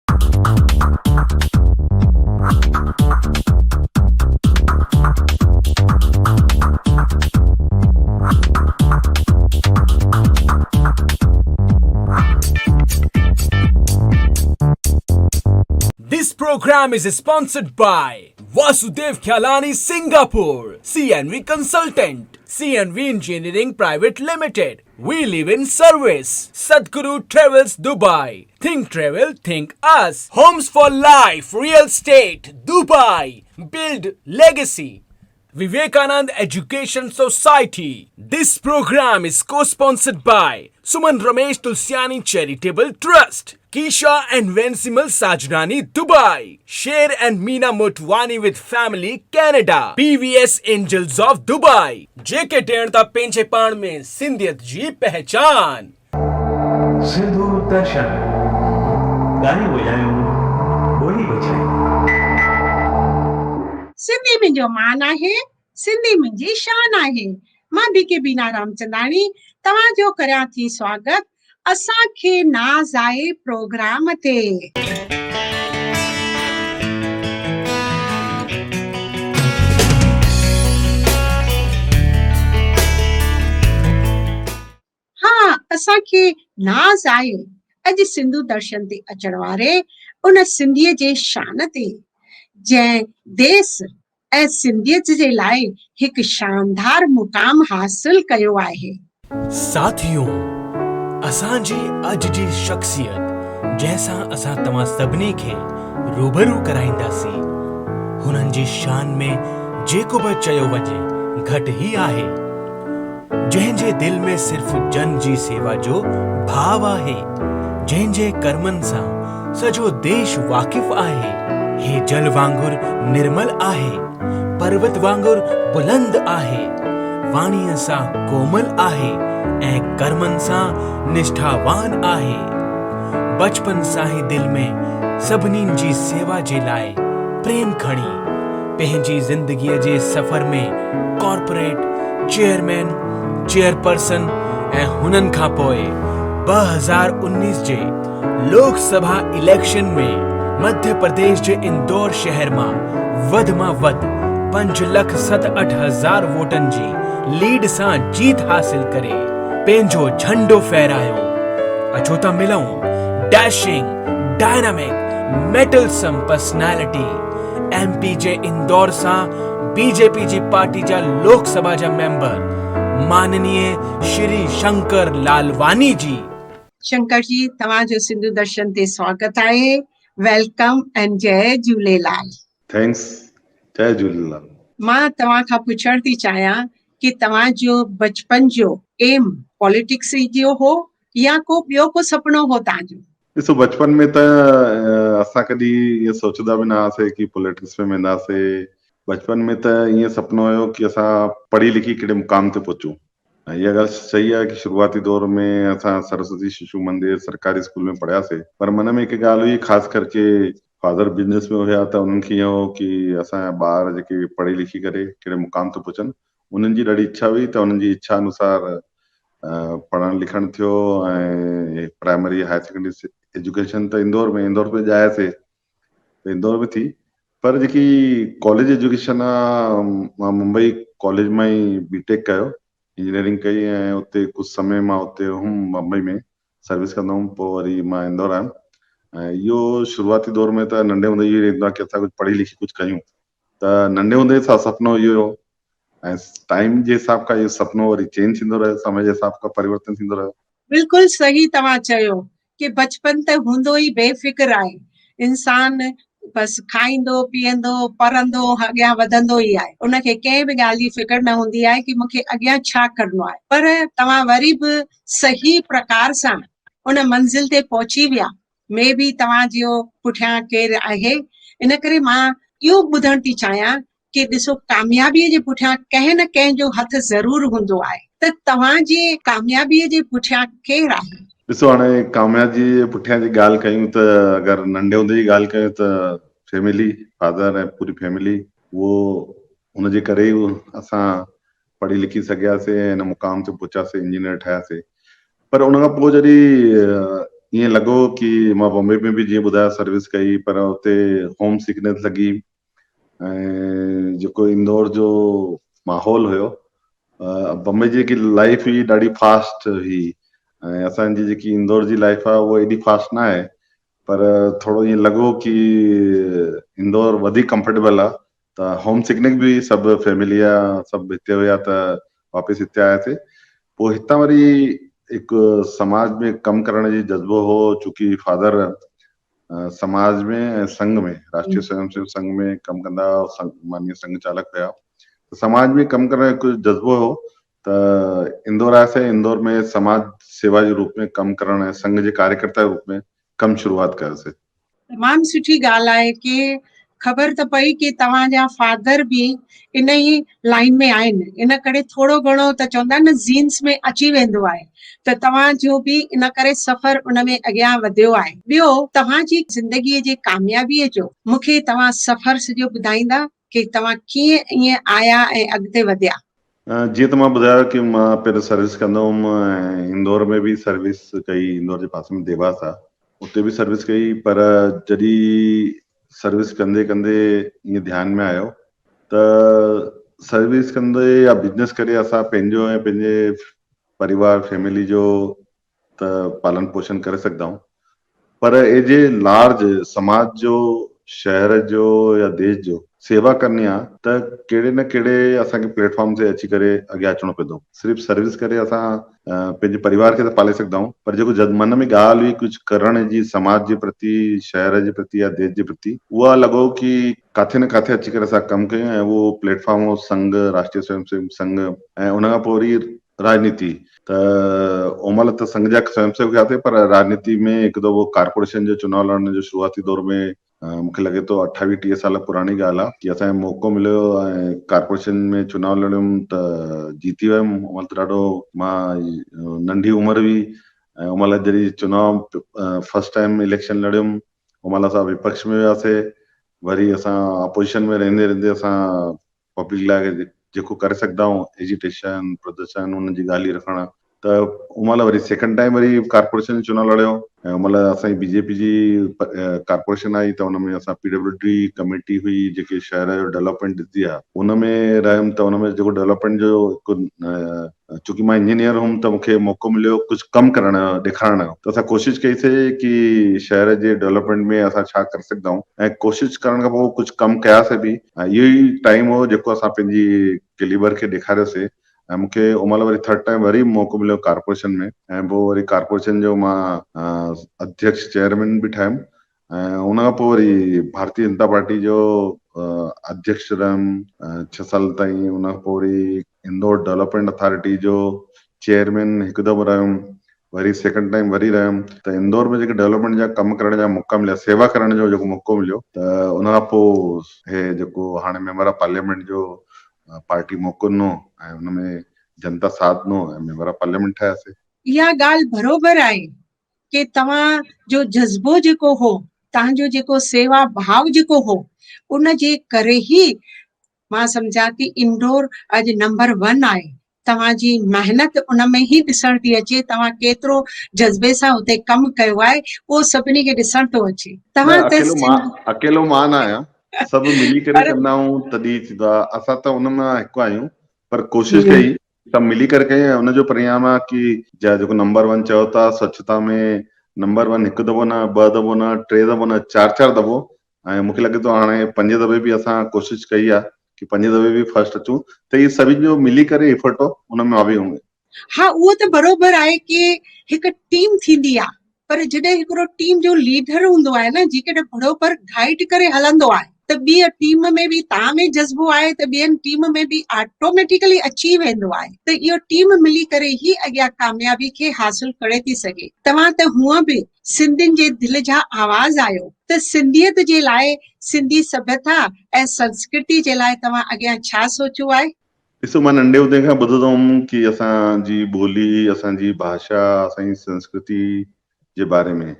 This program is sponsored by Vasudev Khyalani Singapore, CNV Consultant, CNV Engineering Private Limited. We live in service. Sadhguru Travels Dubai. Think travel, think us. Homes for Life, Real Estate, Dubai. Build legacy. Vivekanand Education Society. This program is co-sponsored by Suman Ramesh Tulsiani Charitable Trust, Kisha and Vencimal Sajnani Dubai, Sher and Meena Motwani with Family Canada, PVS Angels of Dubai, JK टेणता पेंचे पाण में सिंधियत जी पहचान। सिंधु दर्शन गाने बजायो बोली बजायो। सिंधी मुंहिंजो मान आहे, सिंधी मुंहिंजी शान आहे। मां बीके बीना रामचंदाणी तव्हांजो करियां थी स्वागत असांखे नाज़ आहे प्रोग्राम ते। हाँ, असांखे नाज़ आहे अॼु सिंधु दर्शन ते अचण वारे उन सिंधीअ जे शान ते जंहिं देश ऐं सिंधियत जे लाइ हिकु शानदार मुक़ाम हासिल कयो आहे। साथियों, असांजी अॼु जी शख्सियत जंहिंसां असां तव्हां सभिनी खे रूबरू कराईंदासीं, हुननि जी शान में जेको बि चयो वञे घटि ई आहे। जंहिंजे दिल में सिर्फ़ जन जी सेवा जो भाव आहे, जंहिंजे कर्मनि सां सॼो देश वाक़िफ़ आहे। हे जल वांगुर निर्मल आहे, पर्वत वांगुर बुलंद आहे, वाणीअ सां कोमल आहे ऐं कर्मनि सां निष्ठावान आहे। बचपन सां ई दिल में सभिनीनि जी सेवा जे लाइ प्रेम खणी पंहिंजी ज़िंदगीअ जे सफ़र में कॉर्पोरेट चेयरमैन, चेयरपर्सन ऐं हुननि खां पोइ 2019 जे लोकसभा इलेक्शन में मध्य प्रदेश जे इंदौर शहर मां वध 5,67,8,000 वोटनि जी लीड सां जीत हासिल करे पंहिंजो झंडो फहरायो। अचो था मिलूं डैशिंग डायनामिक मेटलसम पर्सनैलिटी एमपी जे इंदौर सां बीजेपी जी पार्टी जा लोकसभा जा मेंबर माननीय श्री शंकर लालवानी जी। शंकर जी, तव्हांजो सिंधु दर्शन ते स्वागत आहे। वेलकम एंड जय झूलेलाल। थैंक्स, जय झूलेलाल। मां तव्हां खां पुछण थी चाहियां कि तव्हांजो बचपन जो एम पॉलिटिक्स जो हो या को ॿियो को सपनो हो तव्हांजो? ॾिसो, बचपन में त असां कॾहिं इहो सोचंदा बि न हुआसीं कि पॉलिटिक्स में वेंदासीं। बचपन में त ईअं सपनो हुयो कि असां पढ़ी लिखी कहिड़े मुक़ाम ते पहुचूं। इहा ॻाल्हि सही आहे कि शुरूआती दौर में असां सरस्वती शिशु मंदिर सरकारी स्कूल में पढ़ियासीं, पर मन में हिकु ॻाल्हि हुई, ख़ासि करके फादर बिजनेस में हुया त उन्हनि खे इहो हो कि असांजा ॿार जेके पढ़ी लिखी करे कहिड़े मुक़ाम ते पहुचनि। उन्हनि जी ॾाढी इच्छा हुई त उन्हनि जी इच्छा अनुसार पढ़णु लिखणु थियो ऐं प्राइमरी हायर सेकेंडरी एजुकेशन त इंदौर में ॼायासीं त इंदौर में थी। पर जेकी कॉलेज एजुकेशन आहे, मां मुंबई कॉलेज मां ई बीटेक कयो, इंजीनियरिंग कई ऐं उते कुझु समय मां उते हुउमि मुंबई में सर्विस कंदो हुउमि। पोइ वरी मां इंदौर आयुमि ऐं इहो शुरूआती दौर में त नंढे हूंदे इहो रहंदो आहे कि असां कुझु पढ़ी लिखी कुझु कयूं। त नंढे हूंदे सां सुपिनो इहो हो ऐं टाइम जे हिसाब खां इहो सुपिनो वरी चेंज थींदो रहियो, समय जे हिसाब खां परिवर्तन थींदो रहियो। बिल्कुलु सही तव्हां चयो कि बचपन त हूंदो ई बेफ़िक्र आहे। इंसान बसि खाईंदो पीअंदो पढ़ंदो अॻियां वधंदो ई आहे। उनखे कंहिं बि ॻाल्हि जी फिक्र न हूंदी आहे कि मूंखे अॻियां छा करिणो आहे। पर तव्हां वरी बि सही प्रकार सां उन मंज़िल ते पहुची विया। में बि तव्हांजो पुठियां केरु आहे। इन करे मां इहो ॿुधण थी चाहियां कि ॾिसो, कामयाबीअ जे पुठियां कंहिं न कंहिं जो हथ ज़रूरु हूंदो आहे। त तव्हांजी कामयाबीअ जे पुठियां केरु आहे? ॾिसो, हाणे कामयाबी जे पुठियां जी ॻाल्हि कयूं त अगरि नंढे हूंदे जी ॻाल्हि कयूं त फैमिली, फादर ऐं पूरी फैमिली, उहो हुनजे करे ई असां पढ़ी लिखी सघियासीं ऐं हिन मुक़ाम ते पहुचासीं, इंजीनियर ठहियासीं। पर उन खां पोइ जॾहिं ईअं लॻो की मां बॉम्बे में बि जीअं ॿुधायो सर्विस कई, पर हुते होम सिकनेस लॻी ऐं जेको इंदौर जो माहौल हुयो, बॉम्बे जी जेकी लाइफ हुई ॾाढी फास्ट हुई ऐं असांजी जेकी इंदौर जी लाइफ आहे उहा एॾी फास्ट न आहे, पर थोरो ईअं लॻो की इंदौर वधीक कंफर्टेबल आहे, त होम सिकनेस बि सभु फैमिली जा सभु हिते हुया त वापसि हिते आयासीं। पोइ हितां वरी हिकु समाज में कमु करण जी जज़्बो हो, चूंकि फादर समाज में ऐं संघ में, राष्ट्रीय स्वयंसेवक संघ में कमु कंदा, माननीय संघ चालक हुया, त समाज में कमु करण जो हिकु जज़्बो हो, त इंदौर आयासीं। इंदौर में समाज सेवा जे रूप में कमु करण ऐं संघ जे कार्यकर्ता जे रूप में कमु शुरूआत कयोसीं। तमामु सुठी ॻाल्हि आहे की ख़बर त पई की तव्हांजा फादर बि इन ई लाइन में आहिनि, इन करे थोरो घणो त चवंदा आहिनि न जीन्स में अची वेंदो आहे, त तव्हांजो बि इन करे सफ़र उन में अॻियां वधियो आहे। ॿियो, तव्हांजी ज़िंदगीअ जे कामयाबीअ जो मूंखे तव्हां सफ़र सॼो ॿुधाईंदा की तव्हां कीअं ईअं आया ऐं अॻिते वधिया? जीअं त मां ॿुधायो कि मां पहिरियों सर्विस कंदो हुउमि ऐं इंदौर में बि सर्विस कई, इंदौर जे पासे में देवास आहे, उते बि सर्विस कई, पर जॾहिं सर्विस कंदे कंदे ईअं ध्यान में आयो त सर्विस कंदे या बिजनेस करे असां पंहिंजो ऐं पंहिंजे परिवार फैमिली जो त पालन पोषण करे सघंदा आहियूं, पर एज ए लार्ज समाज जो, शहर जो या देश जो सेवा करणी आहे त कहिड़े न कहिड़े असांखे प्लेटफॉर्म ते अची करे अॻियां अचिणो पवंदो। सिर्फ़ु सर्विस करे असां पंहिंजे परिवार खे त पाले सघंदा आहियूं, पर जेको मन में ॻाल्हि हुई कुझु करण जी समाज जे प्रति, शहर जे प्रति या देश जे प्रति, उहा लॻो कि काथे न काथे अची करे असां कमु कयूं ऐं उहो प्लेटफॉर्म हो संघ, राष्ट्रीय स्वयंसेवक संघ ऐं उन खां पोइ वरी राजनीति। त ओमल त संघ जा स्वयंसेवक थियासीं, पर राजनीति में हिकु दफ़ो कारपोरेशन जो चुनाव लड़ने जो शुरूआती दौर में मूंखे लॻे थो 28-30 साल पुराणी ॻाल्हि आहे कि असांखे मौक़ो मिलियो ऐं कारपोरेशन में चुनाव लड़ियुमि त जीती वियुमि। ओमल त ॾाढो मां नंढी उमिरि हुई ऐं ओमल जॾहिं चुनाव फर्स्ट टाइम इलेक्शन लड़ियुमि, ओमल असां विपक्ष में वियासीं, वरी असां अपोजिशन में रहंदे रहंदे असां पब्लिक लाइ जेको करे सघंदा आहियूं, एजिटेशन, प्रदर्शन, उन जी ॻाल्हि रखण, त ओमल वरी सेकेंड टाइम वरी कारपोरेशन चुनाव लड़ियो ऐं ओमल असांजी बीजेपी जी कारपोरेशन आई, त हुन में असां PWD कमेटी हुई जेके शहर जो डेवलपमेंट ॾिसंदी आहे, उन में रहियुमि। त हुन में जेको डेवलपमेंट जो हिकु, चूंकि मां इंजीनियर हुउमि त मूंखे मौक़ो मिलियो कुझु कमु करण जो, ॾेखारण जो, त असां कोशिशि कईसीं कि शहर जे डेवलपमेंट में असां छा करे सघंदा आहियूं ऐं कोशिशि करण खां पोइ कुझु कमु कयासीं बि। इहो ई टाइम हो जेको असां पंहिंजी कैलिबर खे ॾेखारियोसीं ऐं मूंखे ओमल वरी थर्ड टाइम वरी मौक़ो मिलियो कारपोरेशन में ऐं पोइ वरी कारपोरेशन जो मां अध्यक्ष, चेयरमैन बि ठहियुमि ऐं उन खां पोइ वरी भारतीय जनता पार्टी जो अध्यक्ष रहियुमि 6 साल ताईं। उन खां पोइ वरी इंदौर डेवलपमेंट अथॉरिटी जो चेयरमैन हिकु दफ़ो रहियुमि, वरी सेकेंड टाइम वरी रहियुमि। त इंदौर में जेके डेवलपमेंट जा कम करण जा मौक़ा मिलिया, सेवा करण जो जेको मौक़ो मिलियो, त उन खां पोइ हे जेको हाणे मेंबर ऑफ पार्लियामेंट जो पार्टी मौक़ो ॾिनो ऐं हुनमें जनता साथ ॾिनो ऐं मेंबर ऑफ पार्लियामेंट ठहियासीं। इहा ॻाल्हि बरोबर आहे कि तव्हां जो जज़्बो जेको हो, तव्हांजो जेको सेवा भाव जेको हो, उन जे करे ई मां सम्झां थी इंदौर अॼु नंबर 1 आहे। तव्हांजी महिनत उन में ई ॾिसण थी अचे, तव्हां केतिरो जज़्बे सां हुते कमु कयो आहे, उहो सभिनी खे ॾिसण थो अचे। तव्हां त अकेलो मां न आहियां, सभु मिली करे पर कंदा आहियूं तॾहिं थींदो आहे। असां त उन मां हिकु आहियूं, पर कोशिशि कई, सभु मिली करे कई ऐं उनजो परिणाम आहे कि जेको नंबर 1 चयो था स्वच्छता में, नंबर 1 हिकु दफ़ो न, 2 दफ़ो न, 3 दफ़ो न, 4 दफ़ो, ऐं मूंखे लॻे थो हाणे 5 दफ़े बि असां कोशिशि कई आहे कि 5 दफ़े बि फर्स्ट अचूं। त इहे सभिनि जो मिली करे इफर्ट हो, उन में बि हूंदो। हा, उहो त बरोबर आहे कि हिकु टीम थींदी आहे, पर जॾहिं हिकिड़ो टीम जो लीडर हूंदो आहे न, जेकॾहिं बरोबर गाइड करे हलंदो आहे, त ॿी टीम में बि तव्हां में जज़्बो आहे त ॿियनि टीम में बि ऑटोमेटिकली अची वेंदो आहे। त इहो टीम मिली करे ई अॻियां कामयाबी खे हासिल करे थी सघे। तव्हां त हूअं बि सिंधियुनि जे दिलि जा आवाज़ आहियो, त सिंधियत जे लाइ, सिंधी सभ्यता ऐं संस्कृति जे लाइ तव्हां अॻियां छा सोचियो आहे? ॾिसो, मां नंढे हूंदे खां ॿुधंदो हुउमि कि असांजी ॿोली, असांजी भाषा, असांजी संस्कृति जे बारे में,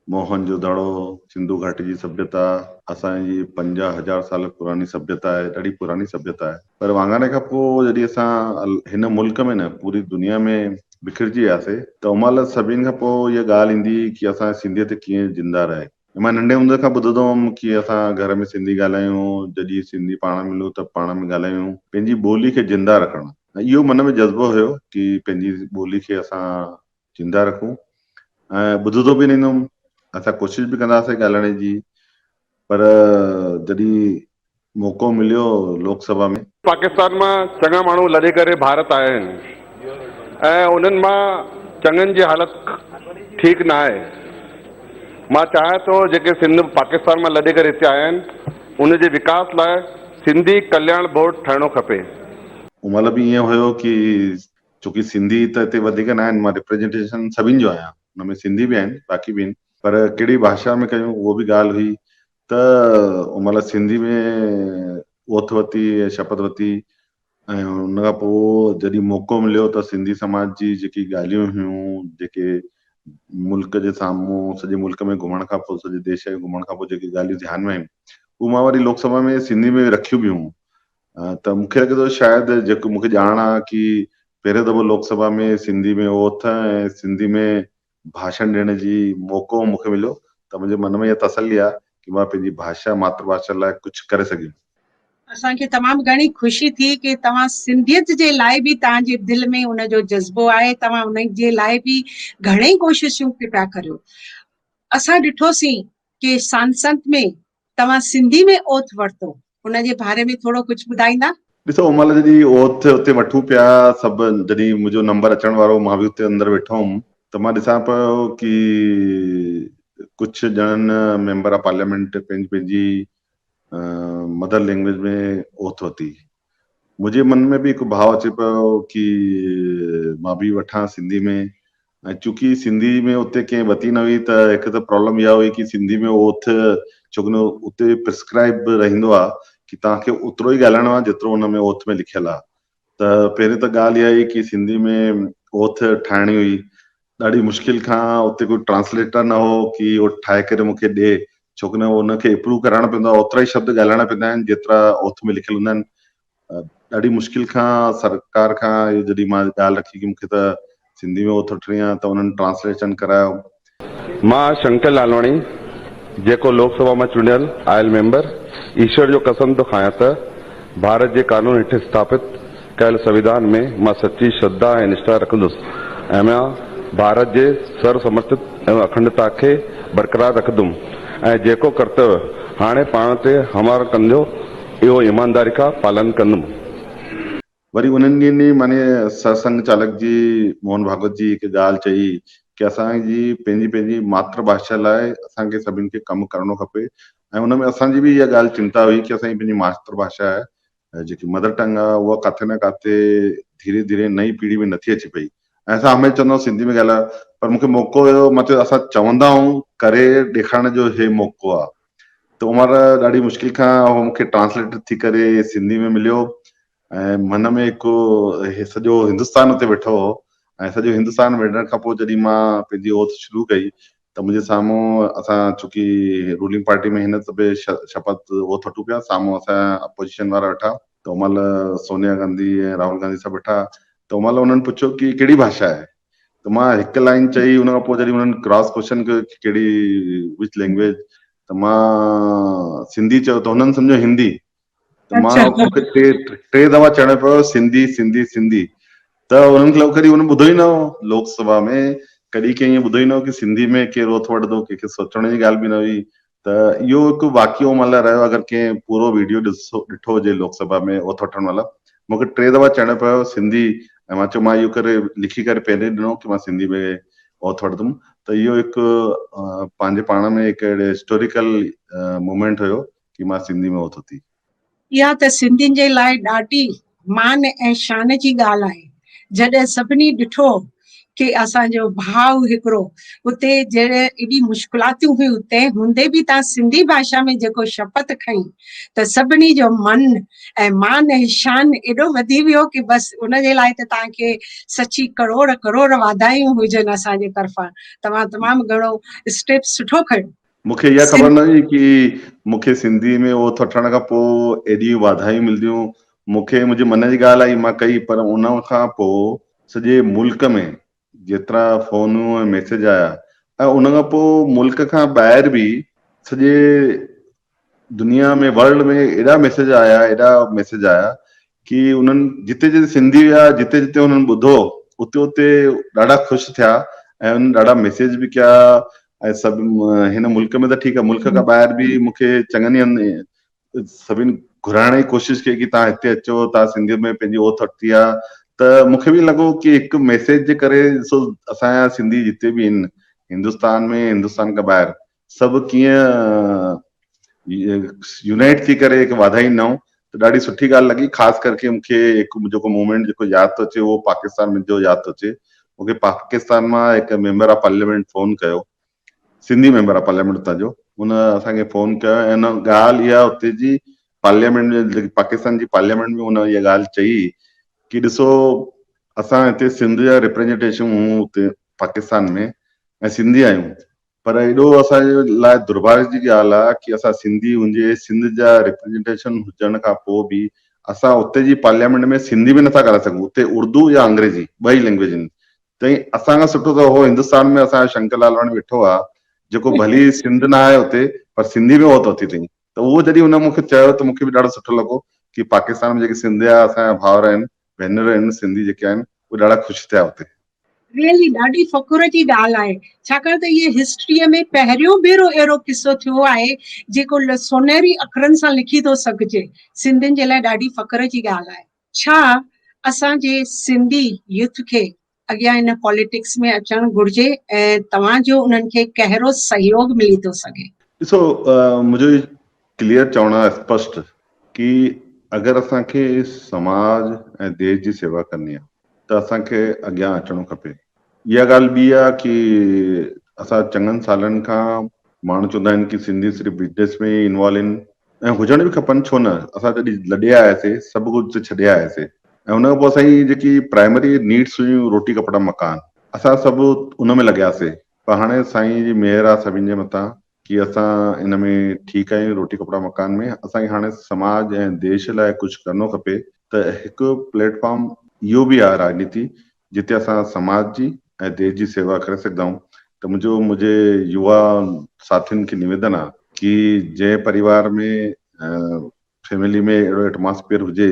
मोहन जो दड़ो, सिंधु घाटी जी सभ्यता, असांजी 50,000 साल पुरानी सभ्यता आहे, ॾाढी पुरानी सभ्यता आहे। पर वाङाने खां पोइ जॾहिं असां हिन मुल्क में न, पूरी दुनिया में बिखिरजी वियासीं त उन महिल सभिनि खां पोइ इहा ॻाल्हि ईंदी की असां सिंधियत कीअं जिंदा रहे। मां नंढे हूंदे खां ॿुधंदो हुअमि की असां घर में सिंधी ॻाल्हायूं, जॾहिं सिंधी पाण मिलूं त पाण में ॻाल्हायूं, पंहिंजी ॿोली खे जिंदा रखणु। इहो मन में जज़्बो हुयो की पंहिंजी ॿोली खे असां जिंदा रखूं ऐं ॿुधंदो बि रहंदो हुउमि। असां कोशिशि बि कंदासीं ॻाल्हाइण जी, पर जॾहिं मौक़ो मिलियो लोकसभा में, पाकिस्तान मां चङा माण्हू लॾे करे भारत आया आहिनि ऐं उन्हनि मां चङनि जी हालति ठीकु न आहे। मां चाहियां थो जेके सिंध पाकिस्तान मां लॾे करे हिते आया आहिनि उन जे विकास लाइ सिंधी कल्याण बोर्ड ठहिणो खपे। उन महिल बि ईअं हुयो की छोकी सिंधी त हिते वधीक न आहिनि, मां रिप्रेजेंटेशन सभिनि जो आहियां, हुन में सिंधी बि आहिनि बाक़ी बि आहिनि, पर कहिड़ी भाषा में कयूं उहो बि ॻाल्हि हुई। त उन महिल सिंधी में ओथ वरिती ऐं शपथ वरिती ऐं हुन खां पोइ जॾहिं मौक़ो मिलियो त सिंधी समाज जी जेकी ॻाल्हियूं हुयूं, जेके मुल्क जे साम्हूं सॼे मुल्क में घुमण खां पोइ, सॼे देश में घुमण खां पोइ जेकी ॻाल्हियूं ध्यान में आहिनि, उहो मां वरी लोकसभा में सिंधी में रखियूं बि हुयूं। त मूंखे लॻे थो शायदि जेको मूंखे ॼाण आहे की पहिरियों दफ़ो लोकसभा में सिंधी में ओथ ऐं सिंधी में भाषण ॾियण जी मौक़ो मूंखे मिलियो त मुंहिंजे मन में इहा तसल्ली आहे की मां पंहिंजी भाषा मातृभाषा लाइ कुझु करे सघियुमि। असांखे तमामु घणी ख़ुशी थी कि तव्हां सिंधियत जे लाइ बि तव्हांजे दिलि में उनजो जज़्बो आहे, तव्हां उन जे लाइ बि घणेई कोशिशूं पिया करियो। असां ॾिठोसीं कि सांसद में तव्हां सिंधी में ओथ वरितो, उन जे बारे में थोरो कुझु ॿुधाईंदा? ॾिसो उन महिल जॾहिं ओथ उते वठूं पिया सभु, जॾहिं मुंहिंजो नंबर अचण वारो, मां बि उते अंदरि वेठो हुउमि, त मां ॾिसां पियो की कुझु ॼणनि मेंबर ऑफ पार्लियामेंट पंहिंजी पंहिंजी मदर लैंग्वेज में ओथ वरिती। मुंहिंजे मन में बि हिकु भाव अचे पियो कि मां बि वठां सिंधी में, ऐं चूंकि सिंधी में उते कंहिं वरिती न हुई त हिकु त प्रॉब्लम इहा हुई कि सिंधी में ओथ, छोकी उते प्रिस्क्राइब रहंदो आहे कि तव्हांखे ओतिरो ई ॻाल्हाइणो आहे जेतिरो हुन में ओथ में लिखियलु आहे। त पहिरीं त ॻाल्हि इहा आई कि सिंधी में ओथ ठाहिणी हुई, ॾाढी मुश्किल खां, उते कोई ट्रांसलेटर न हो कि उहो ठाहे करे मूंखे ॾिए, छोकी न उनखे अप्रूव कराइणो पवंदो आहे, ओतिरा ई शब्द ॻाल्हाइणा पवंदा आहिनि जेतिरा ओथ में लिखियल हूंदा आहिनि। ॾाढी मुश्किल खां सरकार खां जॾहिं मां ॻाल्हि रखी कि मूंखे त सिंधी में ओथ वठणी आहे, त उन्हनि ट्रांसलेशन करायो। मां शंकर लालवाणी, जेको लोकसभा में चूंडियल आयल मेंबर, ईश्वर जो कसम थो खायां त भारत जे कानून हेठि स्थापित कयल संविधान में मां सची श्रद्धा ऐं निष्ठा रखंदुसि ऐं मां भारत जे सर्वसमर्थित ऐं अखंडता खे बरक़रार रखंदुमि ऐं जेको कर्तव्य हाणे पाण ते हमार कंदो इहो ईमानदारी खां पालन कंदुमि। वरी उन्हनि ॾींहंनि माने सरसंघ चालक जी मोहन भागवत जी हिकु ॻाल्हि चई कि असांजी पंहिंजी पंहिंजी मातृभाषा लाइ असांखे सभिनि खे कमु करणो खपे, ऐं हुन में असांजी बि इहा ॻाल्हि चिंता हुई कि असांजी पंहिंजी मातृभाषा आहे, जेकी मदर टंग आहे, उहा किथे न किथे धीरे धीरे नई पीढ़ी में नथी अचे पई। ऐं असां हमेशह चवंदा सिंधी में ॻाल्हायो, पर मूंखे मौक़ो हुयो, मां चयो असां चवंदा आहियूं, करे ॾेखारण जो हे मौक़ो आहे। त उमिरि ॾाढी मुश्किल खां उहो मूंखे ट्रांसलेटर थी करे सिंधी में मिलियो ऐं मन में हिकु सॼो हिंदुस्तान उते वेठो हो, ऐं सॼो हिंदुस्तान वेठण खां पोइ जॾहिं मां पंहिंजी ओथ शुरू कई त मुंहिंजे साम्हूं, असां छोकी रूलिंग पार्टी में हिन दफ़े शपथ ओथ वठूं पिया, साम्हूं असां अपोजिशन वारा वेठा, त उन महिल सोनिया गांधी ऐं राहुल गांधी सभु वेठा, त उन महिल उन्हनि पुछियो कि कहिड़ी भाषा आहे, त मां हिकु लाइन चई, हुन खां पोइ जॾहिं उन्हनि क्रॉस क्वेश्चन कयो कि कहिड़ी विच लैंग्वेज, त मां सिंधी चयो त हुननि सम्झो हिंदी, त मां मूंखे टे दफ़ा चवणो पियो सिंधी सिंधी सिंधी। त उन्हनि खे कॾहिं हुन ॿुधो ई न हो, लोकसभा में कॾहिं कंहिं ईअं ॿुधो ई न हो कि सिंधी में केरु ओथ वठंदो, कंहिंखे सोचण जी ॻाल्हि बि न हुई। त इहो हिकु वाक़ियो महिल रहियो, अगरि कंहिं पूरो वीडियो ॾिठो हुजे लोकसभा में ओथ वठण महिल, मूंखे टे दफ़ा चवणो पियो सिंधी, ऐं मां चयो मां इहो करे लिखी करे पहिरियों ॾिनो कि मां सिंधी में ओथ वठंदुमि। त इहो हिकु पंहिंजे पाण में हिकु हिस्टोरिकल मोमेंट हुयो कि मां सिंधी में ओथ वरिती। इहा त सिंधियुनि जे लाइ ॾाढी मान ऐं शान जी ॻाल्हि आहे, जॾहिं सभिनी ॾिठो कि असांजो भाउ हिकिड़ो उते जहिड़े एॾी मुश्किलातूं हुयूं, तंहिं हूंदे बि तव्हां सिंधी भाषा में जेको शपथ खईं त सभिनी जो मन ऐं मान ऐं शान एॾो वधी वियो कि बसि उन जे लाइ त तव्हांखे सची करोड़ करोड़ वाधायूं हुजनि असांजे तरफ़ां। तव्हां तमामु घणो स्टेप सुठो खयो। मूंखे इहा ख़बर न हुई कि मूंखे सिंधी में ओथ वठण खां पोइ एॾी वाधायूं मिलंदियूं। मूंखे मुंहिंजे मन जी ॻाल्हि आई, मां कई, पर उन खां पोइ सॼे मुल्क में जेतिरा फ़ोनूं ऐं मैसेज आया ऐं उन खां पोइ मुल्क खां ॿाहिरि बि सॼे दुनिया में वर्ल्ड में एॾा मैसेज आया कि उन्हनि जिते जिते सिंधी हुआ जिते जिते उन्हनि ॿुधो उते उते ॾाढा ख़ुशि थिया ऐं उन्हनि ॾाढा मैसेज बि कया ऐं सभु हिन मुल्क में त ठीकु आहे, मुल्क खां ॿाहिरि बि मूंखे चङनि हंधि सभिनि घुराइण जी कोशिशि कई कि तव्हां हिते अचो, तव्हां सिंधीअ में पंहिंजी ओथ वरिती आहे। त मूंखे बि लॻो कि हिकु मैसेज जे करे ॾिसो असांजा सिंधी जिते बि आहिनि हिंदुस्तान में, हिंदुस्तान खां ॿाहिरि सभु कीअं यूनाइट थी करे हिकु वाधाईंदा आहियूं। त ॾाढी सुठी ॻाल्हि लॻी, ख़ासि करके मूंखे हिकु जेको मोमेंट जेको यादि थो अचे उहो पाकिस्तान में जो यादि थो अचे। मूंखे पाकिस्तान मां हिकु मेंबर ऑफ पार्लियामेंट फोन कयो, सिंधी मेंबर ऑफ पार्लियामेंट उतां जो, हुन असांखे फोन कयो ऐं हुन ॻाल्हि इहा उते जी पार्लियामेंट में, पाकिस्तान जी पार्लियामेंट में हुन इहा ॻाल्हि चई कि ॾिसो असां हिते सिंध जा रिप्रेजेंटेशन हूं हुते पाकिस्तान में ऐं सिंधी आहियूं, पर एॾो असांजे लाइ दुर्भाग्य जी ॻाल्हि आहे कि असां सिंधी हुजे, सिंध जा रिप्रेजेंटेशन हुजण खां पोइ बि असां उते जी पार्लियामेंट में सिंधी बि नथा करे सघूं, उते उर्दू या अंग्रेजी ॿई लैंग्वेज आहिनि। त असां खां सुठो त हो हिंदुस्तान में असांजो शंकर लालवाणी वेठो आहे जेको भली सिंध न आहे उते पर सिंधी में ओत वरिती अथई। त उहो जॾहिं हुन मूंखे चयो त मूंखे बि ॾाढो सुठो लॻो कि पाकिस्तान में जेके सिंध जा असांजा भाउर आहिनि, भेनर आहिनि, सिंधी जेके आहिनि उहे ॾाढा ख़ुशि थिया हुते। रियली ॾाढी फ़ख़ुर जी ॻाल्हि आहे, छाकाणि त इहे हिस्ट्रीअ में पहिरियों भेरो अहिड़ो किसो थियो आहे जेको सोनेरी अखरनि सां लिखी थो सघिजे। सिंधियुनि जे लाइ ॾाढी फ़ख़ुर जी ॻाल्हि आहे। छा असांजे सिंधी यूथ खे अॻियां हिन पॉलिटिक्स में अचणु घुर्जे ऐं तव्हांजो उन्हनि खे कहिड़ो सहयोग मिली थो सघे? ॾिसो मुंहिंजो क्लियर चवणु आहे स्पष्ट कि अगरि असांखे समाज ऐं देश जी सेवा करणी आहे त असांखे अॻियां अचणो खपे। इहा ॻाल्हि ॿी आहे कि असां चङनि सालनि खां माण्हू चवंदा आहिनि कि सिंधी सिर्फ़ु बिज़नेस में ई इन्वॉल्व आहिनि ऐं हुजण बि खपनि, छो न, असां जॾहिं लॾे आयासीं सभु कुझु छॾे आयासीं ऐं हुन खां पोइ असांजी जेकी प्राइमरी नीड्स हुयूं रोटी कपिड़ा मकान, असां सभु उन में लॻियासीं। पर हाणे साईं जी महिर आहे सभिनि जे मथां कि असां इन में ठीकु आहियूं, रोटी कपिड़ा मकान में। असांखे हाणे समाज ऐं देश लाइ कुझु करणो खपे त हिकु प्लेटफॉर्म इहो बि आहे राजनीति जिते असां समाज जी ऐं देश जी सेवा करे सघंदा आहियूं। त मुंहिंजे युवा साथियुनि खे निवेदन आहे कि जंहिं परिवार में फैमिली में अहिड़ो एटमॉस्फेयर हुजे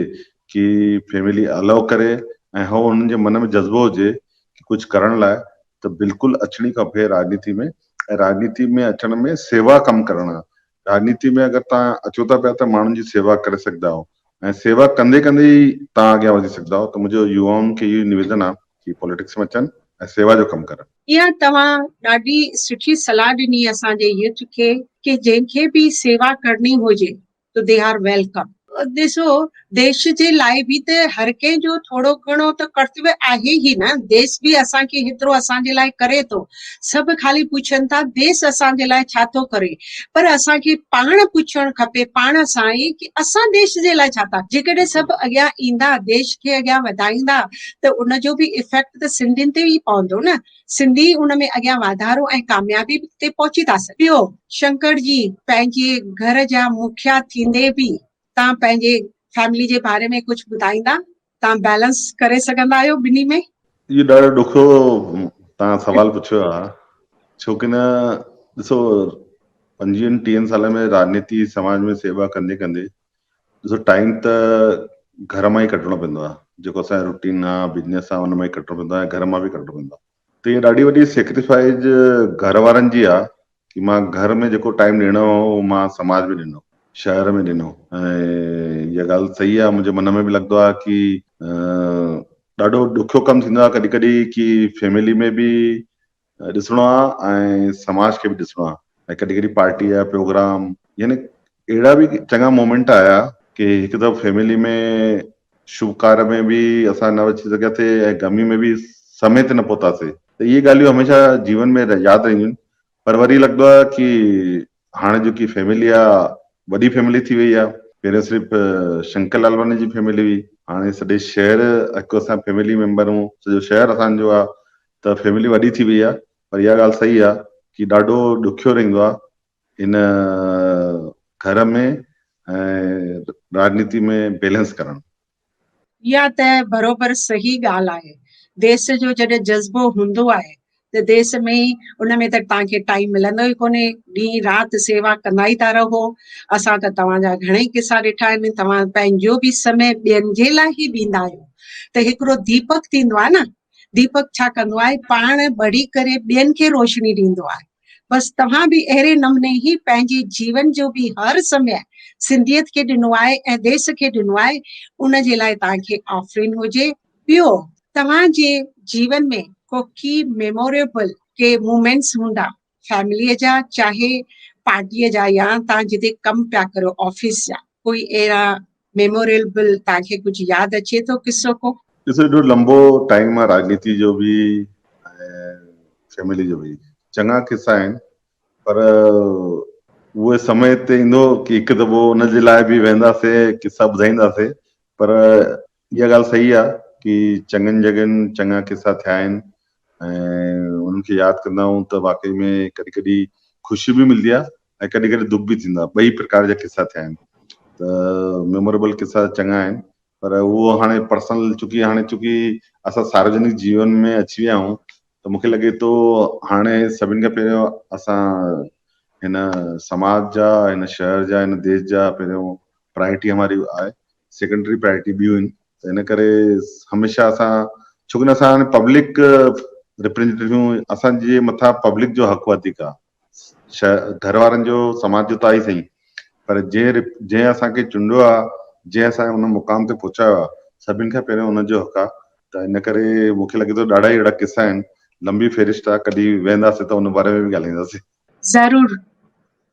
कि फैमिली अलाउ करे ऐं हो उन्हनि जे मन में जज़्बो हुजे कि कुझु करण लाइ, त बिल्कुलु अचणी खपे राजनीति में। ऐं राजनीति में अचण में सेवा कमु करणु आहे। राजनीति में अगरि तव्हां अचो था पिया त माण्हुनि जी सेवा करे सघंदा आहियो ऐं सेवा कंदे कंदे ई तव्हां अॻियां वधी सघंदा आहियो। त मुंहिंजो युवाउनि खे इहो निवेदन आहे कि पॉलिटिक्स में अचनि ऐं सेवा जो कमु करनि। इहा तव्हां ॾाढी सुठी सलाह ॾिनी असांजे यूथ खे कि जंहिंखे बि सेवा करणी हुजे त दे आर वेलकम। ॾिसो, देश जे लाइ बि त हर कंहिंजो थोरो घणो त कर्तव्य आहे ई न। देश बि असांखे हेतिरो असांजे लाइ करे थो। सभु ख़ाली पुछनि था देश असांजे लाइ छा थो करे, पर असांखे पाण पुछणु खपे पाण सां ई कि असां देश जे लाइ छा था। जेकॾहिं सभु अॻियां ईंदा, देश खे अॻियां वधाईंदा त उनजो बि इफेक्ट त सिंधियुनि ते ई पवंदो न। सिंधी उन में अॻियां वाधारो ऐं कामयाबी ते पहुची था सघे। ॿियो, शंकर जी, पंहिंजे घर जा मुखिया थींदे बि तव्हां पंहिंजे फैमिली जे बारे में कुझु ॿुधाईंदा? तव्हां बैलेंस करे सघंदा आहियो ॿिन्ही में? इहो ॾाढो ॾुखियो तव्हां सवाल पुछियो आहे, छो कि न ॾिसो 25-30 साल में राजनीति समाज में सेवा कंदे कंदे ॾिसो टाइम त घर मां ई कढणो पवंदो आहे। जेको असांजो रूटीन आहे, बिजनेस आहे, उन मां ई कढणो पवंदो आहे, घर मां बि कढणो पवंदो आहे। त इहा ॾाढी वॾी सेक्रीफाइस घर वारनि जी आहे कि मां घर में जेको टाइम ॾियणो हो उहो मां समाज में ॾिनो, शहर में ॾिनो। ऐं इहा ॻाल्हि सही आहे, मुंहिंजे मन में बि लॻंदो आहे कि ॾाढो ॾुखियो कमु थींदो आहे कॾहिं कॾहिं कि फैमिली में बि ॾिसणो आहे ऐं समाज खे बि ॾिसणो आहे। ऐं कॾहिं कॾहिं पार्टी या प्रोग्राम, यानी अहिड़ा बि चङा मोमेंट आया कि हिकु दफ़ो फैमिली में शुभ कार्य में बि असां न अची सघियासीं ऐं गमी में बि समय ते न पहुतासीं। त इहे ॻाल्हियूं हमेशह जीवन में यादि रहंदियूं आहिनि। पर वरी लॻंदो आहे कि हाणे जेकी फैमिली आहे वॾी फैमिली थी वई आहे। पहिरियों सिर्फ़ु शंकर लालवानी जी फैमिली हुई, हाणे सॼे शहर हिकु असां फैमिली मेंबर हूं, सॼो शहर असांजो आहे, त फैमिली वॾी थी वई आहे। पर इहा ॻाल्हि सही आहे कि ॾाढो ॾुखियो रहंदो आहे इन घर में ऐं राजनीति में बैलेंस करणु। इहा त बरोबर सही ॻाल्हि आहे। देश जो जॾहिं जज़्बो हूंदो आहे त देश में उन में त तव्हांखे टाइम मिलंदो ई कोन्हे, ॾींहुं राति सेवा कंदा ई था रहो। असां त तव्हांजा घणेई किसा ॾिठा आहिनि, तव्हां पंहिंजो बि समय ॿियनि जे लाइ ई ॾींदा आहियो। त हिकिड़ो दीपक थींदो आहे न, दीपक छा कंदो आहे, पाण ॿड़ी करे ॿियनि खे रोशनी ॾींदो आहे। बसि तव्हां बि अहिड़े नमूने ई पंहिंजे जीवन जो बि हर समय सिंधियत खे ॾिनो आहे ऐं देश खे ॾिनो आहे, उन जे लाइ तव्हांखे आफ़रीन हुजे। ॿियो, तव्हांजे जीवन में को की मेमोरेबल के मोमेंट्स हूंदा फैमिलीअ जा, चाहे पार्टीअ जा, या तव्हां जिते कमु पिया करो ऑफिस जा, कोई अहिड़ा मेमोरेबल तव्हांखे कुझु यादि अचे थो किस्सो को? ॾिसो, एॾो लंबो टाइम आहे राजनीति जो बि ऐं फैमिली जो बि, चङा किस्सा आहिनि, पर उहे समय ते ईंदो कि हिकु दफ़ो उन जे लाइ बि वेंदासीं, किस्सा ॿुधाईंदासीं। पर इहा ॻाल्हि सही आहे कि चङनि जॻहियुनि चङा किस्सा थिया आहिनि ऐं उन्हनि खे यादि कंदा आहियूं त वाकई में कॾहिं कॾहिं ख़ुशी बि मिलंदी आहे ऐं कॾहिं कॾहिं दुख बि थींदो आहे। ॿई प्रकार जा किस्सा थिया आहिनि, त मेमोरेबल किस्सा चङा आहिनि। पर उहो हाणे पर्सनल, चूंकि असां सार्वजनिक जीवन में अची विया आहियूं, त मूंखे लॻे थो हाणे सभिनि खां पहिरियों असां हिन समाज जा, हिन शहर जा, हिन देश जा पहिरियों प्रायोरिटी हमारी आहे, सेकेंडरी प्रायोरिटी ॿियूं आहिनि। त इन करे हमेशह असां, छोकी असां हाणे पब्लिक रिप्रेजेंटेटिव, असांजे मथां पब्लिक जो हक़ वधीक आहे। घर वारनि जो, समाज जो त आहे ई सही, पर जंहिं असांखे चूंडियो आहे, जंहिं असांखे हुन मुक़ाम ते पहुचायो आहे, सभिनि खां पहिरियों हुनजो हक़ आहे। त इन करे मूंखे लॻे थो ॾाढा ई अहिड़ा किस्सा आहिनि, लंबी फ़हिरिस्त आहे, कॾहिं वेंदासीं त हुन बारे में बि ॻाल्हाईंदासीं। ज़रूरु,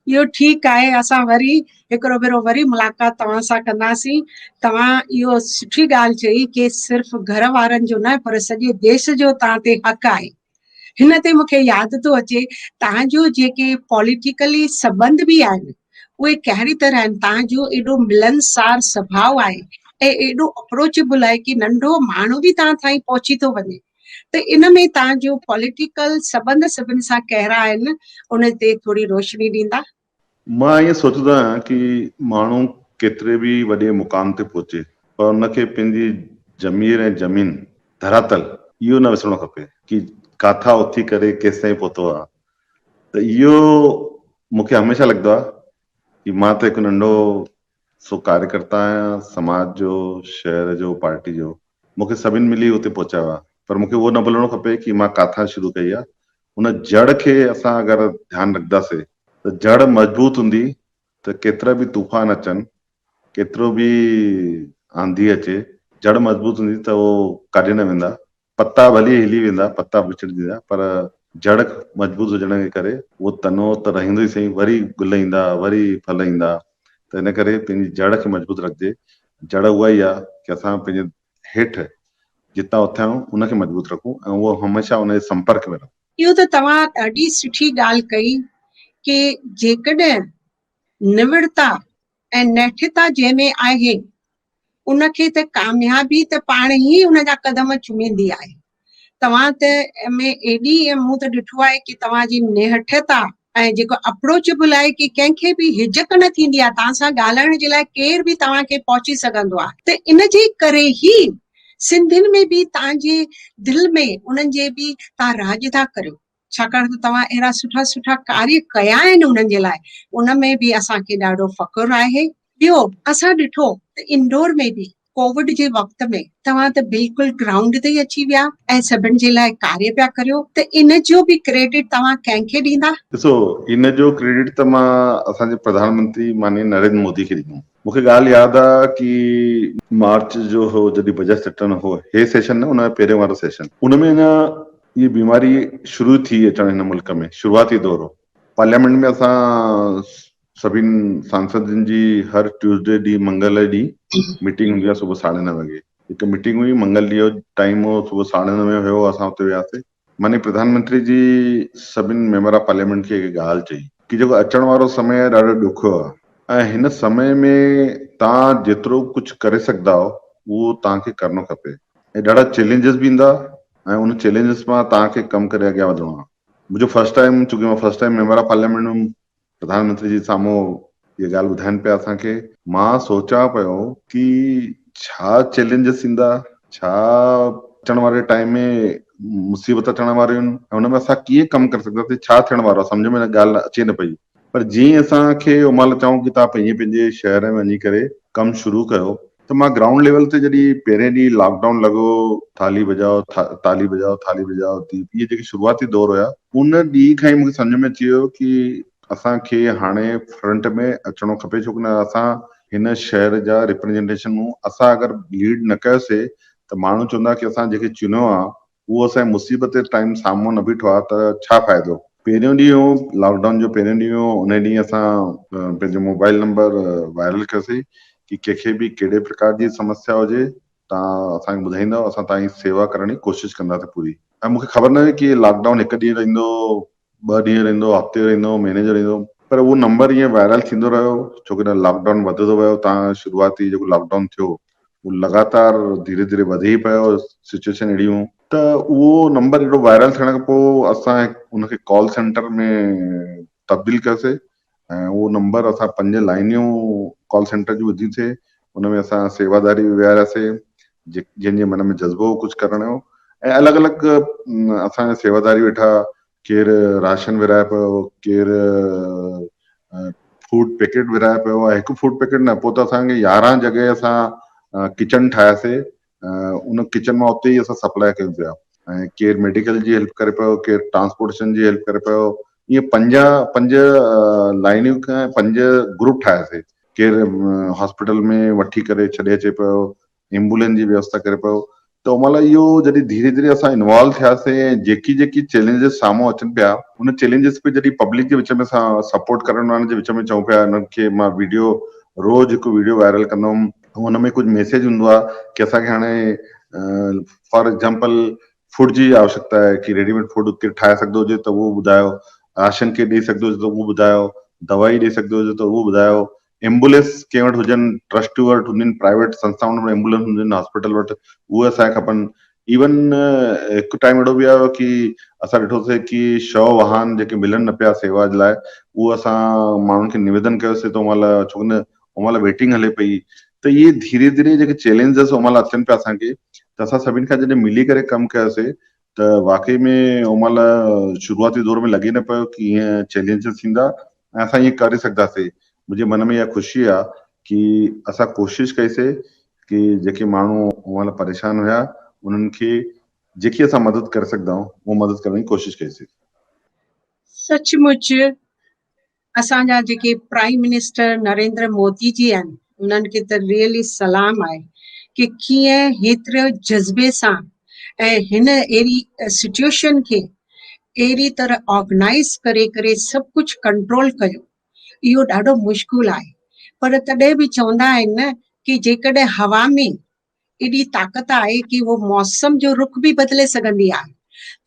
इहो ठीकु आहे। असां वरी हिकिड़ो भेरो वरी मुलाक़ात तव्हां सां कंदासीं। तव्हां इहो सुठी ॻाल्हि चई कि सिर्फ़ु घर वारनि जो न, पर सॼे देश जो तव्हां ते हक़ आहे। हिन ते मूंखे यादि थो अचे, तव्हांजो जेके पॉलिटिकली संबंध बि आहिनि उहे कहिड़ी तरह आहिनि। तव्हांजो एॾो मिलनसार स्वभाव आहे ऐं एॾो अप्रोचेबल आहे कि नंढो माण्हू बि तव्हां ताईं पहुची थो वञे। त इन में तव्हांजो पॉलिटिकल संबंध सभिनि सां कहिड़ा आहिनि, उन ते थोरी रोशनी ॾींदा? मां ईअं सोचंदो आहियां कि माण्हू केतिरे बि वॾे मुक़ाम ते पहुचे, पर हुनखे पंहिंजी ज़मीर ऐं ज़मीन, धरातल, इहो न विसरणो खपे कि काथां उथी करे केसि ताईं पहुतो आहे। त इहो मूंखे हमेशह लॻंदो आहे कि मां त हिकु नंढो सो कार्यकर्ता आहियां, समाज जो, शहर जो, पार्टी जो। मूंखे सभिनि मिली हुते पहुचायो आहे, पर मूंखे उहो न भुलिणो खपे कि मां काथां शुरू कई आहे। हुन जड़ खे असां अगरि ध्यानु रखंदासीं त जड़ मज़बूत हूंदी त केतिरा बि तूफ़ान अचनि, केतिरो बि आंधी अचे, जड़ मज़बूत हूंदी त उहो काॾे न वेंदा। पत्ता भली हिली वेंदा, पत्ता विछड़जी वेंदा, पर जड़ मज़बूत हुजण जे करे उहो तनो त रहंदो ई सही, वरी गुल ईंदा, वरी फल ईंदा। त इन करे पंहिंजी जड़ खे मज़बूत रखिजे। जड़ उहा ई आहे कि असां पंहिंजे हेठि जितां उथिया आहियूं उनखे मज़बूत रखूं ऐं उहो हमेशह उन जे संपर्क में रहूं। इहो त तव्हां ॾाढी सुठी ॻाल्हि कई कि जेकॾहिं निवड़ता ऐं नेठता जंहिंमें आहे, उनखे त कामयाबी त पाण ई उन जा क़दम चुमींदी आहे। तव्हां त में एॾी, मूं त ॾिठो आहे कि तव्हांजी नेठता ऐं जेको अप्रोचेबल आहे कि कंहिंखे बि हिजक न थींदी आहे, तव्हां सां ॻाल्हाइण जे लाइ केर बि तव्हांखे पहुची सघंदो आहे। त इन जे करे ई सिंधियुनि में बि तव्हांजे दिलि में उन्हनि जे बि तव्हां राज था करियो, छाकाणि त तव्हां अहिड़ा सुठा सुठा कार्य कया आहिनि उन्हनि जे लाइ। उन में बि असांखे ॾाढो फ़ख़ुरु आहे। ॿियो, असां ॾिठो त इंदौर में बि कोविड जे वक़्त में तव्हां त बिल्कुलु ग्राउंड ते ई अची विया ऐं सभिनि जे लाइ कार्य पिया करियो। त इन जो बि क्रेडिट तव्हां कंहिंखे ॾींदा? ॾिसो, इन जो क्रेडिट त मां असांजे प्रधानमंत्री माननीय नरेंद्र मोदी खे ॾींदुमि। मूंखे ॻाल्हि यादि आहे कि मार्च जो हो जॾहिं बजट सत्र हो, हे सेशन न, हुन पहिरियों वारो सेशन, उन में न ये बीमारी शुरू थी अचण हिन मुल्क में, शुरूआती दौर हो। पार्लियामेंट में असां सभिनि सांसदनि जी हर ट्यूसडे ॾींहुं, मंगल ॾींहुं मीटिंग हूंदी आहे सुबुह 9:30 वॻे। हिकु मीटिंग हुई, मंगल ॾींहुं जो टाइम हो, सुबुह 9:30 हुयो, असां हुते वियासीं। माननीय प्रधानमंत्री जी सभिनि मेंबर ऑफ पार्लियामेंट खे हिकु ॻाल्हि चई कि जेको अचण वारो समय ॾाढो ॾुखियो आहे ऐं हिन समय में तव्हां जेतिरो कुझु करे सघंदा हो उहो तव्हांखे करणो खपे ऐं ॾाढा चैलेंजिस बि ईंदा ऐं उन चैलेंजिस मां तव्हांखे कमु करे अॻियां वधिणो आहे। मुंहिंजो फर्स्ट टाइम, चूंकि मां first time member of parliament हुयुमि, प्रधानमंत्री जी साम्हूं इहा ॻाल्हि ॿुधाइनि पिया असांखे, मां सोचां पियो कि छा चैलेंजिस ईंदा, छा अचण वारे टाइम में मुसीबत अचण वारियूं आहिनि ऐं हुन में असां कीअं कमु करे सघंदासीं, छा थियण वारो आहे, सम्झ में ॻाल्हि अचे न पई। पर जीअं असांखे उन महिल चऊं की तव्हां पंहिंजे पंहिंजे शहर में वञी करे कमु शुरू कयो, त मां ग्राउंड लेवल ते जॾहिं पहिरें ॾींहुं लॉकडाउन लॻो, थाली बजाओ ताली बजाओ थाली बजाओ इहे जेके शुरूआती दौर हुया, उन ॾींहं खां ई मूंखे सम्झ में अची वियो की असांखे हाणे फ्रंट में अचिणो खपे, छो की न असां हिन शहर जा रिप्रेजेंटेशन असां अगरि लीड न कयोसीं त माण्हू चवंदा की असां जेके चुनियो आहे उहो असांजे मुसीबत जे टाइम साम्हूं न बीठो आहे त छा फ़ाइदो। पहिरियों ॾींहुं हो लॉकडाउन जो पहिरियों ॾींहुं हो, उन ॾींहुं असां पंहिंजो मोबाइल नंबर वायरल कयोसीं की कंहिंखे बि कहिड़े प्रकार जी समस्या हुजे तव्हां असांखे ॿुधाईंदव, असां तव्हांजी सेवा करण जी कोशिशि कंदासीं पूरी। ऐं मूंखे ख़बर न हुई की लॉकडाउन हिकु ॾींहुं रहंदो, 2 ॾींहं रहंदो, हफ़्ते रहंदो, महीने जो रहंदो, पर उहो नंबर ईअं वायरल थींदो रहियो छोकी न लॉकडाउन वधंदो वियो। तव्हां शुरूआती जेको लॉकडाउन थियो उहो लगातार धीरे धीरे वधे ई पियो, सिचुएशन अहिड़ियूं त उहो नंबर एॾो वायरल थियण खां पोइ असां उनखे कॉल सेंटर में तब्दील कयोसीं ऐं उहो नंबर असां 5 लाइनियूं कॉल सेंटर जूं विधियूंसीं। उनमें असां सेवादारी विहारियासीं, जंहिंजे मन में जज़्बो हो कुझु करण जो, ऐं अलॻि अलॻि असांजा सेवादारी वेठा, केरु राशन विराए पियो, केरु फूड पैकेट विराए पियो आहे। हिकु फूड पैकेट न, पोइ त असांखे 11 जॻह असां किचन ठाहियासीं, उन किचन मां उते ई असां सप्लाई कयूं पिया। ऐं केरु मेडिकल जी हेल्प करे पियो, केरु ट्रांसपोर्टेशन जी हेल्प करे पियो। ईअं पंज लाइनियूं खां 5 ग्रुप ठाहियासीं। केरु हॉस्पिटल में वठी करे छॾे अचे पियो, एम्बुलेंस जी व्यवस्था करे पियो। त उन महिल इहो जॾहिं धीरे धीरे असां इन्वॉल्व थियासीं, जेकी जेकी चैलेंजिस साम्हूं अचनि पिया, उन चैलेंजिस पे जॾहिं पब्लिक जे विच में असां सपोर्ट करण वारनि जे विच में चऊं पिया हिननि खे मां वीडियो रोज़ हिकु वीडियो वायरल कंदुमि, हुन में कुझु मैसेज हूंदो आहे की असांखे हाणे फॉर एग्जाम्पल फूड जी आवश्यकता आहे कि रेडीमेड फूड केरु ठाहे सघंदो हुजे त उहो ॿुधायो, राशन केरु ॾेई सघंदो हुजे त उहो ॿुधायो, दवाई ॾेई सघंदो हुजे त उहो ॿुधायो, एम्बुलेंस कंहिं वटि हुजनि, ट्रस्ट वटि हुजनि, प्राइवेट संस्थाउनि में एम्बुलेंस हुजनि, हॉस्पिटल वटि, उहे असांखे खपनि। इवन हिकु टाइम अहिड़ो बि आयो कि असां ॾिठोसीं कि शव वाहन जेके मिलनि न पिया सेवा जे लाइ, उहो असां माण्हुनि खे निवेदन कयोसीं त उन छो न उन वेटिंग हले पई। त इहे धीरे धीरे जेके चैलेंजिस उन अचनि पिया असांखे, त असां सभिनि खां जॾहिं मिली करे कमु कयोसीं त वाकई में उन शुरूआती दौर में लॻे न पियो कि ईअं चैलेंजिस थींदा ऐं असां ईअं करे सघंदासीं। मुंहिंजे मन में इहा ख़ुशी आहे कि असां कोशिशि कईसीं कि जेके माण्हू उन परेशान हुया उन्हनि खे जेकी असां मदद करे सघंदा आहियूं उहो मदद करण जी कोशिशि कईसीं। सचमुच असांजा जेके प्राइम मिनिस्टर नरेंद्र मोदी जी आहिनि, उन्हनि खे त रियली सलाम आहे कि कीअं हेतिरे जज़्बे सां ऐं हिन अहिड़ी सिचुएशन खे अहिड़ी तरह ऑर्गेनाइज़ करे करे सभु कुझु कंट्रोल कयो। इहो ॾाढो मुश्किल आहे, पर तॾहिं बि चवंदा आहिनि न कि जेकॾहिं हवा में एॾी ताक़त आहे कि उहो मौसम जो रुख बि बदिले सघंदी आहे।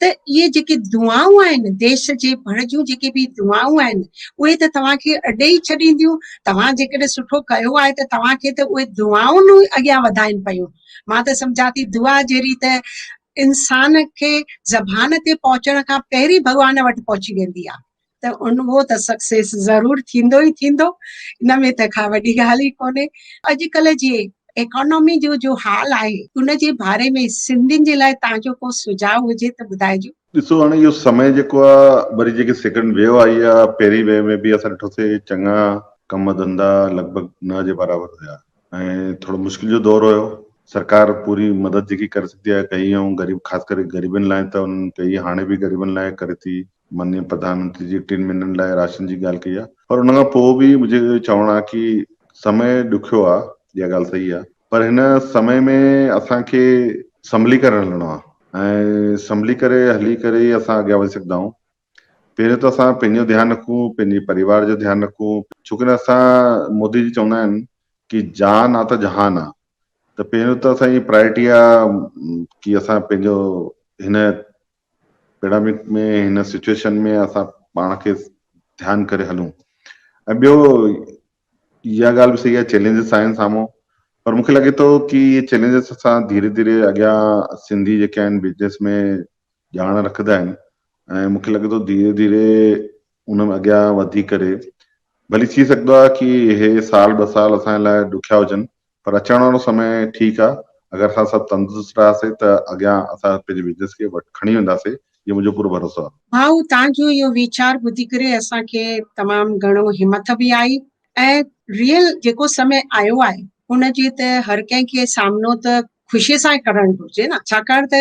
त इहे जेके दुआऊं आहिनि, देश जे भर जूं जेके बि दुआऊं आहिनि, उहे त तव्हांखे अॾे ई छॾींदियूं। तव्हां जेकॾहिं सुठो कयो आहे त तव्हांखे त उहे दुआऊं अॻियां वधाइनि पियूं। मां त सम्झां थी दुआ जहिड़ी त इंसान खे ज़बान ते पहुचण खां पहिरीं भॻवान वटि पहुची वेंदी आहे, त उहो त सक्सेस ज़रूरु थींदो ई थींदो। इन में त का वॾी ॻाल्हि ई कोन्हे। अॼुकल्ह जी इकोनॉमी जो हाल आहे, उन जे बारे में सिंधियुनि जे लाइ तव्हांजो को सुझाव हुजे त ॿुधाइजो। ॾिसो, हाणे इहो समय जेको आहे, वरी जेके सेकंड वेव आई आहे, पहिरीं वेव में बि असां ॾिठोसीं चङा कम धंधा लॻभॻि न जे बराबरि हुया ऐं थोरो मुश्किल जो दौर हुयो। सरकार पूरी मदद जेकी करे सघंदी आहे कई, ऐं ग़रीब ख़ासि करे ग़रीबनि लाइ त उन्हनि कई, हाणे बि ग़रीबनि लाइ करे थी। माननीय प्रधानमंत्री जी 3 महीननि लाइ राशन जी ॻाल्हि कई आहे, पर उन खां पोइ बि मुंहिंजो चवणु आहे कि समय ॾुखियो आहे, इहा ॻाल्हि सही आहे, पर हिन समय में असांखे संभली करे हलणो आहे ऐं संभली करे हली करे ई असां अॻियां वधी सघंदा आहियूं। पहिरियों त असां पंहिंजो ध्यानु रखूं, पंहिंजे परिवार जो ध्यानु रखूं, छोकी न असां मोदी जी चवंदा आहिनि कि जान आहे त जहान आहे। त पहिरियों त असांजी प्रायोरिटी आहे कि असां पंहिंजो हिन पैरामिक में, हिन सिचुएशन में असां पाण खे ध्यानु करे हलूं। ऐं ॿियो, इहा ॻाल्हि बि सही आहे, चैलेंजिस आहिनि साम्हूं, पर मूंखे लॻे थो कि इहे चैलेंजिस असां धीरे धीरे अॻियां सिंधी जेके आहिनि बिजनेस में ॼाण रखंदा आहिनि ऐं मूंखे लॻे थो धीरे धीरे उन में अॻियां वधी करे, भली थी सघंदो आहे कि हे 1 साल 2 साल असांजे लाइ ॾुखिया हुजनि, पर अचण वारो समय ठीकु आहे। अगरि असां सभु तंदुरुस्त रहासीं त अॻियां असां पंहिंजे बिज़नेस खे खणी वेंदासीं, इहो मुंहिंजो पूरो भरोसो आहे। भाऊ, तव्हांजो इहो वीचार ॿुधी करे असांखे तमामु घणो हिमत बि आई ऐं रियल जेको समय आयो आहे हुनजी त हर कंहिंखे सामनो त ख़ुशीअ सां करणु घुरिजे न, छाकाणि त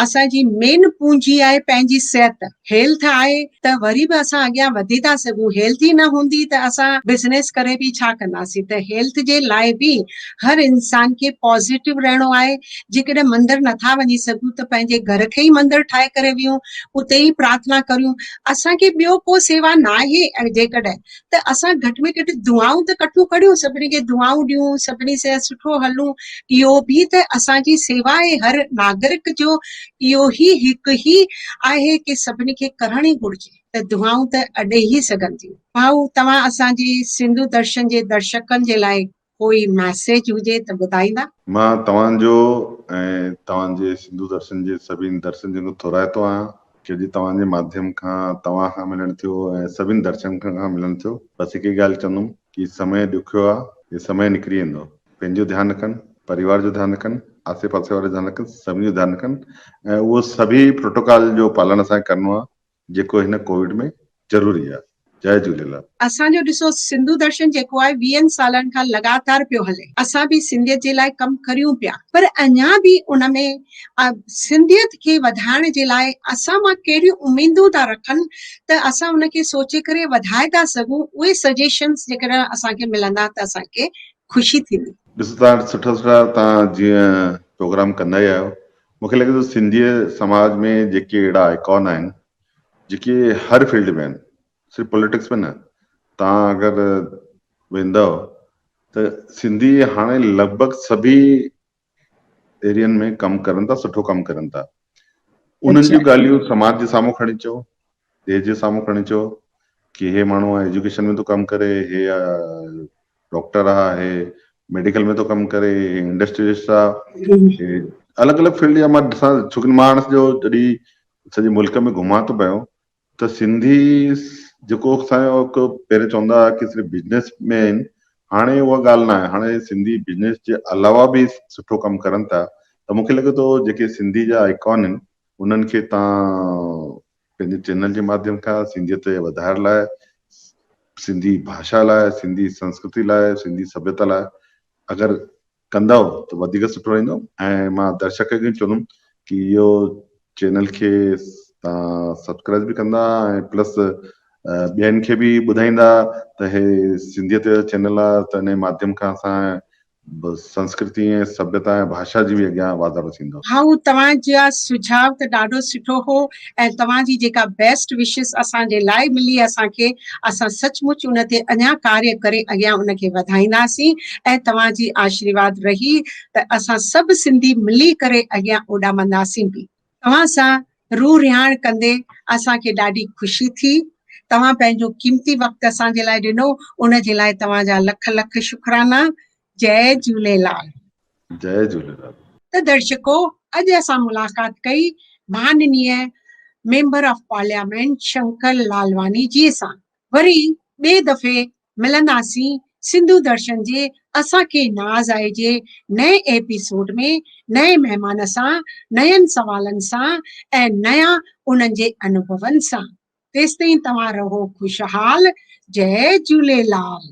असांजी मेन पूंजी आहे पंहिंजी सिहत। हेल्थ आहे त वरी बि असां अॻियां वधी था सघूं, हेल्थ ई न हूंदी त असां बिज़नेस करे बि छा कंदासीं। त हेल्थ जे लाइ बि हर इंसान खे पॉज़िटिव रहणो आहे। जेकॾहिं मंदरु नथा वञी सघूं त पंहिंजे घर खे ई मंदरु ठाहे करे वियूं, उते ई प्रार्थना करियूं। असांखे ॿियो को सेवा न आहे। ऐं जेकॾहिं त असां घटि में घटि दुआऊं त कठियूं करियूं, सभिनी खे दुआऊं ॾियूं, सभिनी सां सुठो हलूं। इहो बि त असांजी सेवा आहे। हर नागरिक जो इहो ई हिकु ई आहे कि सभिनी खे करण ई घुरिजे। त दुआऊं त अॾे ई सघनि थियूं। भाऊ, तव्हां असांजी सिंधु दर्शन जे दर्शकनि जे लाइ कोई मैसेज हुजे त ॿुधाईंदा? मां तव्हांजो ऐं तव्हांजे सिंधु दर्शन जे सभिनी दर्शकनि जो थोराइतो आहियां कि अॼु तव्हांजे माध्यम खां तव्हां खां मिलण थियो ऐं सभिनी दर्शकनि खां मिलण थियो। बसि हिकु ॻाल्हि चवंदुमि कि समय ॾुखियो आहे, इहो समय निकिरी वेंदो। पंहिंजो ध्यानु रखनि, परिवार जो ध्यानु रखनि, आसे पासे वारे जो ध्यानु रखनि, सभिनी जो ध्यानु रखनि ऐं उहो सभी प्रोटोकॉल जो पालन असांखे करिणो आहे जेको हिन कोविड में ज़रूरी आहे। जय झूलेलाल। असांजो ॾिसो, सिंधु दर्शन जेको आहे 20 सालनि खां लगातार पियो हले। असां बि सिंधियत जे लाइ कमु करियूं पिया, पर अञा बि उन में सिंधियत खे वधाइण जे लाइ असां मां कहिड़ियूं उमेदूं था रखनि त असां उनखे सोचे करे वधाए था सघूं। उहे सजेशन्स जेकॾहिं असांखे मिलंदा त असांखे ख़ुशी थींदी। ॾिसो, तव्हां सुठा तव्हां जीअं प्रोग्राम कंदा ई आहियो। मूंखे लॻे थो सिंधीअ समाज में जेके अहिड़ा आइकॉन आहिनि जेके हर फील्ड में आहिनि, सिर्फ़ु पॉलिटिक्स में न, तव्हां अगरि वेंदव त सिंधी हाणे लॻभॻि सभी एरियनि में कमु करनि था, सुठो कमु करनि था। उन्हनि जूं ॻाल्हियूं समाज जे साम्हूं खणी अचो, देश जे साम्हूं खणी अचो कि हे माण्हू एजुकेशन में थो कमु करे, हे डॉक्टर आहे, हे मेडिकल में थो कमु करे, हे इंडस्ट्रियलिस्ट आहे, अलॻि अलॻि फील्ड जा मां ॾिसां। छोकी मां जो जॾहिं सॼे मुल्क में घुमां थो पियो त सिंधी जेको असांजो हिकु पहिरियों चवंदा हुआ कि सिर्फ़ु बिजनेस में आहिनि, हाणे उहा ॻाल्हि न आहे। हाणे सिंधी बिजनेस जे अलावा बि सुठो कमु करनि था। त मूंखे लॻे थो जेके सिंधी जा आइकॉन आहिनि उन्हनि खे तव्हां पंहिंजे चैनल जे माध्यम खां सिंधियत खे वधाइण लाइ, सिंधी भाषा लाइ, सिंधी संस्कृति लाइ, सिंधी सभ्यता लाइ अगरि कंदव त वधीक सुठो रहंदो। ऐं मां दर्शक खे चवंदुमि कि इहो चैनल खे तव्हां सब्सक्राइब बि कंदा ऐं प्लस ॿियनि खे बि ॿुधाईंदा त हे सिंधियत जो चैनल आहे, त हिन माध्यम खां असां संस्कृति ऐं सभ्यता ऐं भाषा जी बि अॻियां वाधारो थींदो। भाऊ, तव्हांजा सुझाव त ॾाढो सुठो हो ऐं तव्हांजी जेका बेस्ट विशिस असांजे लाइ मिली असांखे, असां सचमुच उन ते अञा कार्य करे अॻियां उनखे वधाईंदासीं ऐं तव्हांजी आशीर्वाद रही त असां सभु सिंधी मिली करे अॻियां ओॾामंदासीं बि। तव्हां सां रूह रिहाण कंदे असांखे ॾाढी ख़ुशी थी। तव्हां पंहिंजो कीमती वक़्तु असांजे लाइ ॾिनो, उन जे लाइ तव्हांजा लख लख शुक्राना। जय झूलेलाल। जय झूलेलाल। त दर्शको, अॼु असां मुलाक़ात कई माननीय member of parliament Shankar Lalwani ji सां। वरी ॿिए दफ़े मिलंदासीं सिंधु दर्शन जे असांखे नाज़ आहे जे नए एपिसोड में, नए महिमान सां, नयनि सवालनि सां ऐं नया उन्हनि जे अनुभवनि सां। तेसिताईं तव्हां रहो ख़ुशहाल। जय झूलेलाल।